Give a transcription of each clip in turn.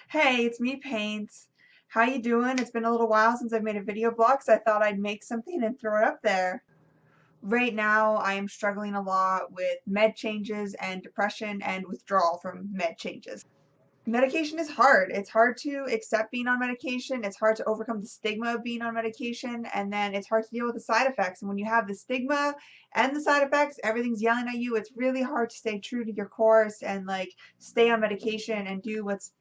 Hey, it's me, Paint. How you doing? It's been a little while since I've made a video blog, so I thought I'd make something and throw it up there. Right now, I am struggling a lot with med changes and depression and withdrawal from med changes. Medication is hard. It's hard to accept being on medication. It's hard to overcome the stigma of being on medication, and then it's hard to deal with the side effects. And when you have the stigma and the side effects, everything's yelling at you. It's really hard to stay true to your course and stay on medication and do what's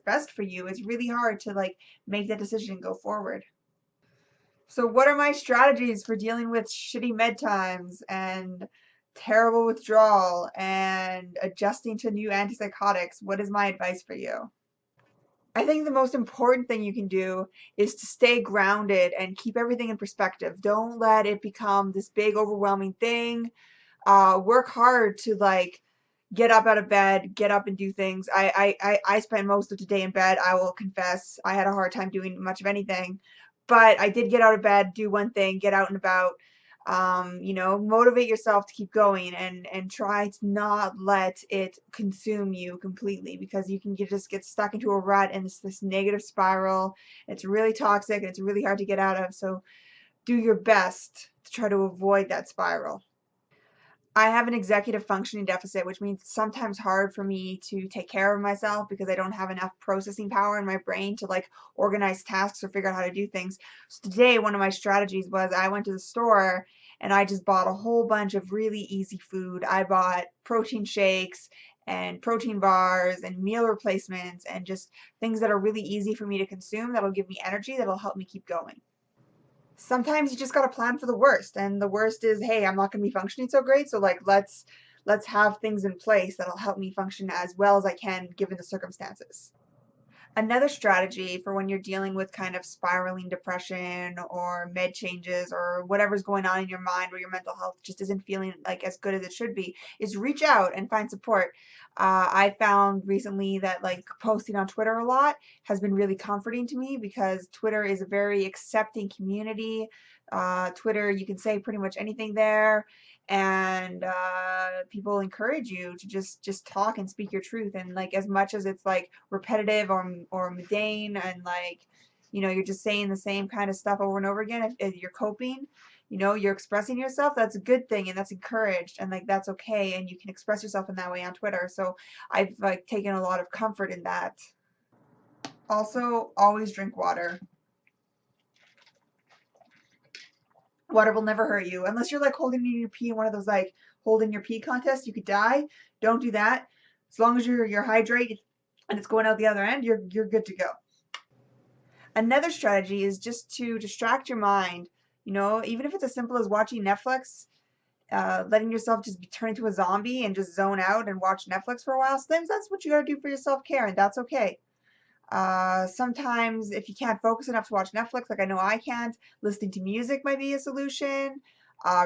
best for you. It's really hard to make that decision and go forward. So what are my strategies for dealing with shitty med times and terrible withdrawal and adjusting to new antipsychotics? What is my advice for you? I think the most important thing you can do is to stay grounded and keep everything in perspective. Don't let it become this big overwhelming thing. Work hard to get up out of bed, get up and do things. I spent most of the day in bed. I will confess I had a hard time doing much of anything, but I did get out of bed, do one thing, get out and about. Motivate yourself to keep going and try to not let it consume you completely because just get stuck into a rut and it's this negative spiral. It's really toxic and it's really hard to get out of. So do your best to try to avoid that spiral. I have an executive functioning deficit, which means it's sometimes hard for me to take care of myself because I don't have enough processing power in my brain to organize tasks or figure out how to do things. So today, one of my strategies was I went to the store and I just bought a whole bunch of really easy food. I bought protein shakes and protein bars and meal replacements and just things that are really easy for me to consume that'll give me energy that'll help me keep going. Sometimes you just got to plan for the worst, and the worst is, hey, I'm not going to be functioning so great, so let's have things in place that'll help me function as well as I can given the circumstances. Another strategy for when you're dealing with kind of spiraling depression or med changes or whatever's going on in your mind where your mental health just isn't feeling as good as it should be is reach out and find support. I found recently that posting on Twitter a lot has been really comforting to me because Twitter is a very accepting community. Twitter, you can say pretty much anything there, and people encourage you to just talk and speak your truth. And as much as it's repetitive or mundane and you're just saying the same kind of stuff over and over again, if you're coping, you're expressing yourself, that's a good thing and that's encouraged and that's okay, and you can express yourself in that way on Twitter. So I've taken a lot of comfort in that. Also, always drink water. Water will never hurt you unless you're holding in your pee in one of those holding your pee contests. You could die. Don't do that. As long as you're hydrated and it's going out the other end, you're good to go. Another strategy is just to distract your mind. Even if it's as simple as watching Netflix, letting yourself just turn into a zombie and just zone out and watch Netflix for a while. Sometimes that's what you gotta do for your self-care, and that's okay. Sometimes if you can't focus enough to watch Netflix, like I know I can't, listening to music might be a solution.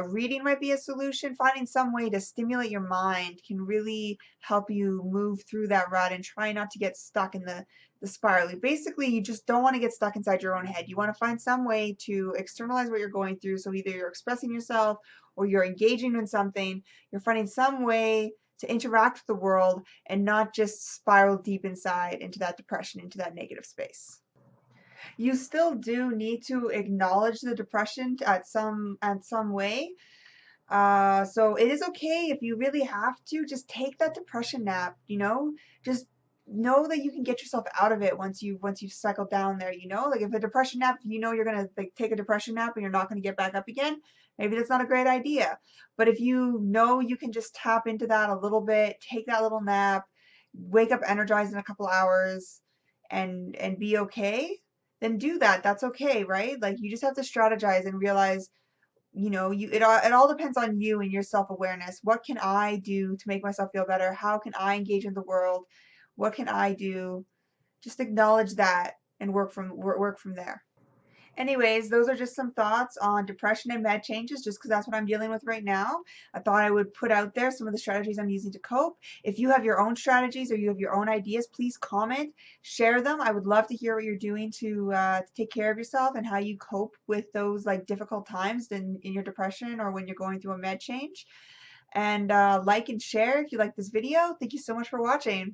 Reading might be a solution. Finding some way to stimulate your mind can really help you move through that rut and try not to get stuck in the spiral. Basically, you just don't want to get stuck inside your own head. You want to find some way to externalize what you're going through. So either you're expressing yourself or you're engaging in something. You're finding some way to interact with the world and not just spiral deep inside into that depression, into that negative space. You still do need to acknowledge the depression at some way. So it is okay if you really have to just take that depression nap, just know that you can get yourself out of it once you've cycled down there, if a depression nap, you're gonna take a depression nap and you're not gonna get back up again, maybe that's not a great idea. But if you know you can just tap into that a little bit, take that little nap, wake up energized in a couple hours and be okay, then do that. That's okay, right? You just have to strategize and realize it all depends on you and your self-awareness. What can I do to make myself feel better? How can I engage in the world? What can I do? Just acknowledge that and work from there. Anyways, those are just some thoughts on depression and med changes, just because that's what I'm dealing with right now. I thought I would put out there some of the strategies I'm using to cope. If you have your own strategies or you have your own ideas, please comment, share them. I would love to hear what you're doing to take care of yourself and how you cope with those difficult times in your depression or when you're going through a med change. And like and share if you like this video. Thank you so much for watching.